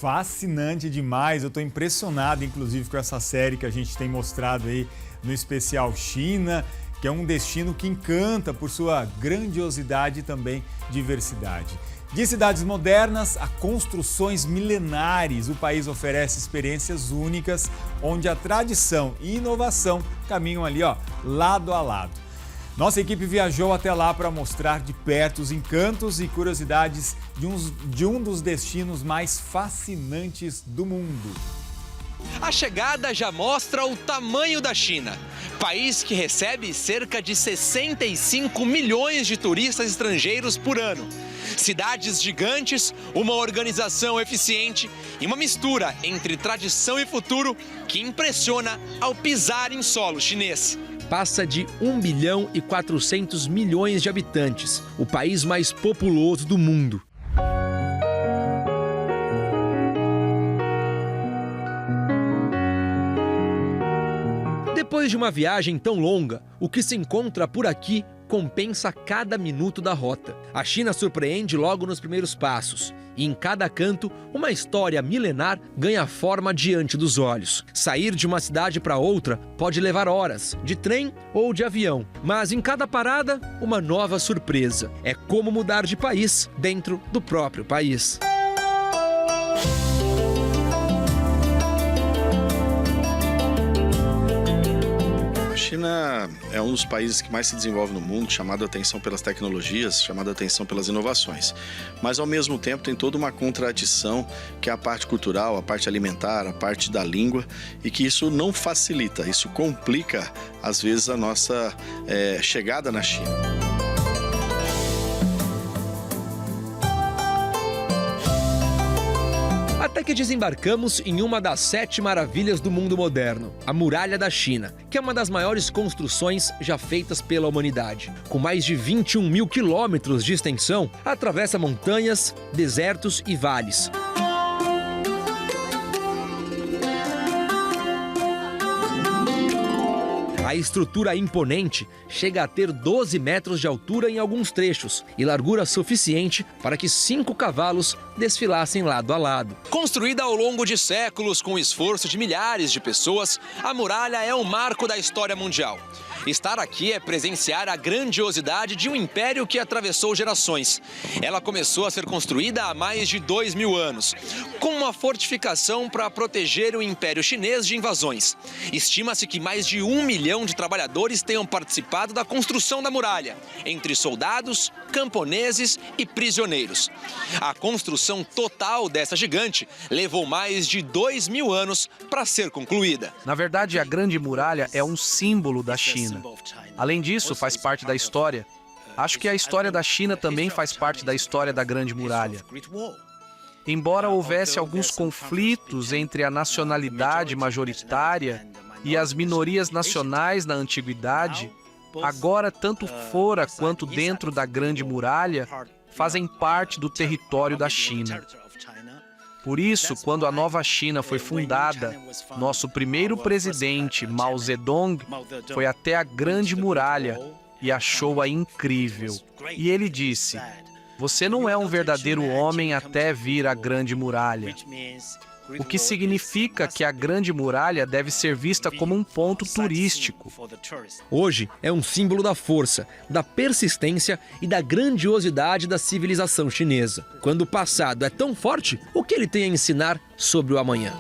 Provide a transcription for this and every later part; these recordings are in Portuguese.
Fascinante demais, eu estou impressionado inclusive com essa série que a gente tem mostrado aí no especial China, que é um destino que encanta por sua grandiosidade e também diversidade. De cidades modernas a construções milenares, o país oferece experiências únicas onde a tradição e inovação caminham ali, lado a lado. Nossa equipe viajou até lá para mostrar de perto os encantos e curiosidades de um dos destinos mais fascinantes do mundo. A chegada já mostra o tamanho da China, país que recebe cerca de 65 milhões de turistas estrangeiros por ano. Cidades gigantes, uma organização eficiente e uma mistura entre tradição e futuro que impressiona ao pisar em solo chinês. Passa de 1 bilhão e 400 milhões de habitantes, o país mais populoso do mundo. Depois de uma viagem tão longa, o que se encontra por aqui compensa cada minuto da rota. A China surpreende logo nos primeiros passos. E em cada canto, uma história milenar ganha forma diante dos olhos. Sair de uma cidade para outra pode levar horas, de trem ou de avião. Mas em cada parada, uma nova surpresa. É como mudar de país dentro do próprio país. A China é um dos países que mais se desenvolve no mundo, chamado a atenção pelas tecnologias, chamado a atenção pelas inovações. Mas, ao mesmo tempo, tem toda uma contradição, que é a parte cultural, a parte alimentar, a parte da língua, e que isso não facilita, isso complica, às vezes, a nossa chegada na China. Até que desembarcamos em uma das 7 maravilhas do mundo moderno, a Muralha da China, que é uma das maiores construções já feitas pela humanidade. Com mais de 21 mil quilômetros de extensão, atravessa montanhas, desertos e vales. A estrutura imponente chega a ter 12 metros de altura em alguns trechos e largura suficiente para que 5 cavalos desfilassem lado a lado. Construída ao longo de séculos com o esforço de milhares de pessoas, a muralha é um marco da história mundial. Estar aqui é presenciar a grandiosidade de um império que atravessou gerações. Ela começou a ser construída há mais de 2.000 anos, como uma fortificação para proteger o Império Chinês de invasões. Estima-se que mais de 1 milhão de trabalhadores tenham participado da construção da muralha, entre soldados, camponeses e prisioneiros. A construção total dessa gigante levou mais de 2.000 anos para ser concluída. Na verdade, a Grande Muralha é um símbolo da China. Além disso, faz parte da história. Acho que a história da China também faz parte da história da Grande Muralha. Embora houvesse alguns conflitos entre a nacionalidade majoritária e as minorias nacionais na antiguidade, agora, tanto fora quanto dentro da Grande Muralha, fazem parte do território da China. Por isso, quando a nova China foi fundada, nosso primeiro presidente, Mao Zedong, foi até a Grande Muralha e achou-a incrível. E ele disse: "Você não é um verdadeiro homem até vir à Grande Muralha." O que significa que a Grande Muralha deve ser vista como um ponto turístico. Hoje é um símbolo da força, da persistência e da grandiosidade da civilização chinesa. Quando o passado é tão forte, o que ele tem a ensinar sobre o amanhã?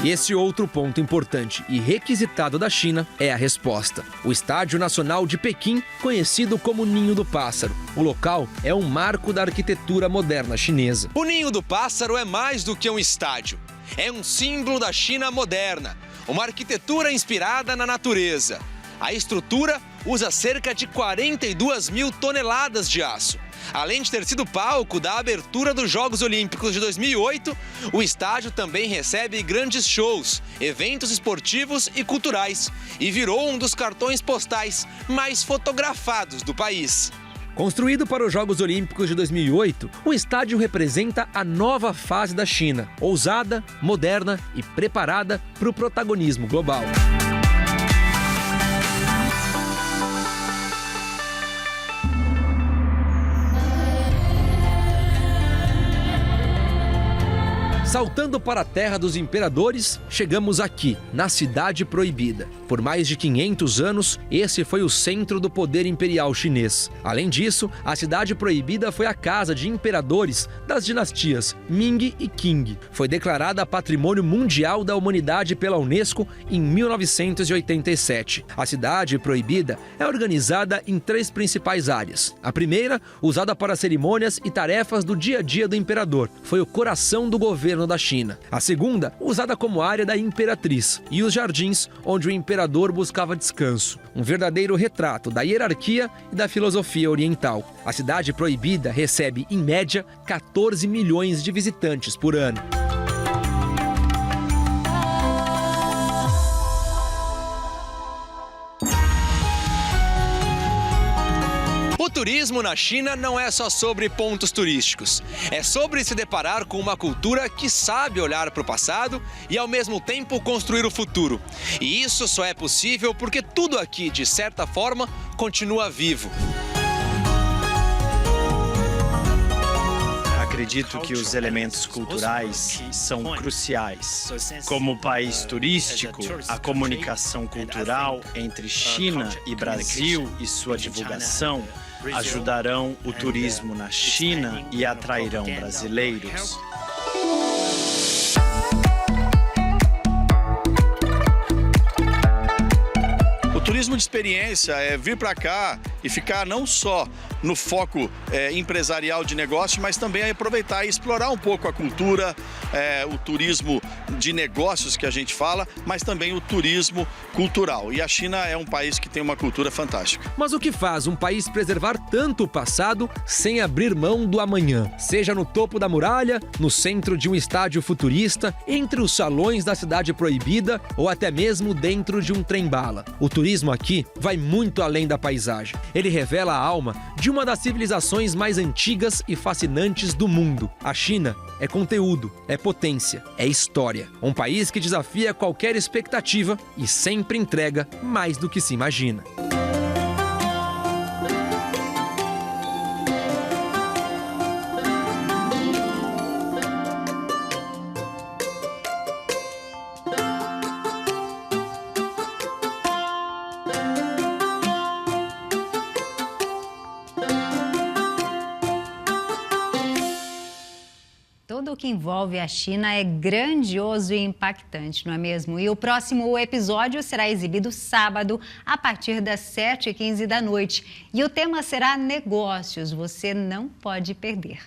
E esse outro ponto importante e requisitado da China é a resposta. O Estádio Nacional de Pequim, conhecido como Ninho do Pássaro. O local é um marco da arquitetura moderna chinesa. O Ninho do Pássaro é mais do que um estádio. É um símbolo da China moderna, uma arquitetura inspirada na natureza. A estrutura usa cerca de 42 mil toneladas de aço. Além de ter sido palco da abertura dos Jogos Olímpicos de 2008, o estádio também recebe grandes shows, eventos esportivos e culturais e virou um dos cartões postais mais fotografados do país. Construído para os Jogos Olímpicos de 2008, o estádio representa a nova fase da China, ousada, moderna e preparada para o protagonismo global. Saltando para a terra dos imperadores, chegamos aqui, na Cidade Proibida. Por mais de 500 anos, esse foi o centro do poder imperial chinês. Além disso, a Cidade Proibida foi a casa de imperadores das dinastias Ming e Qing. Foi declarada Patrimônio Mundial da Humanidade pela Unesco em 1987. A Cidade Proibida é organizada em 3 principais áreas. A primeira, usada para cerimônias e tarefas do dia a dia do imperador, foi o coração do governo da China. A segunda, usada como área da imperatriz, e os jardins onde o imperador buscava descanso. Um verdadeiro retrato da hierarquia e da filosofia oriental. A Cidade Proibida recebe, em média, 14 milhões de visitantes por ano. O turismo na China não é só sobre pontos turísticos. É sobre se deparar com uma cultura que sabe olhar para o passado e, ao mesmo tempo, construir o futuro. E isso só é possível porque tudo aqui, de certa forma, continua vivo. Acredito que os elementos culturais são cruciais. Como país turístico, a comunicação cultural entre China e Brasil e sua divulgação ajudarão o turismo na China e atrairão brasileiros. O turismo de experiência é vir para cá e ficar não só no foco empresarial de negócio, mas também aproveitar e explorar um pouco a cultura, o turismo de negócios que a gente fala, mas também o turismo cultural. E a China é um país que tem uma cultura fantástica. Mas o que faz um país preservar tanto o passado sem abrir mão do amanhã? Seja no topo da muralha, no centro de um estádio futurista, entre os salões da Cidade Proibida ou até mesmo dentro de um trem-bala. O turismo aqui vai muito além da paisagem. Ele revela a alma de uma das civilizações mais antigas e fascinantes do mundo. A China é conteúdo, é potência, é história. Um país que desafia qualquer expectativa e sempre entrega mais do que se imagina. Tudo o que envolve a China é grandioso e impactante, não é mesmo? E o próximo episódio será exibido sábado, a partir das 7h15 da noite. E o tema será negócios. Você não pode perder.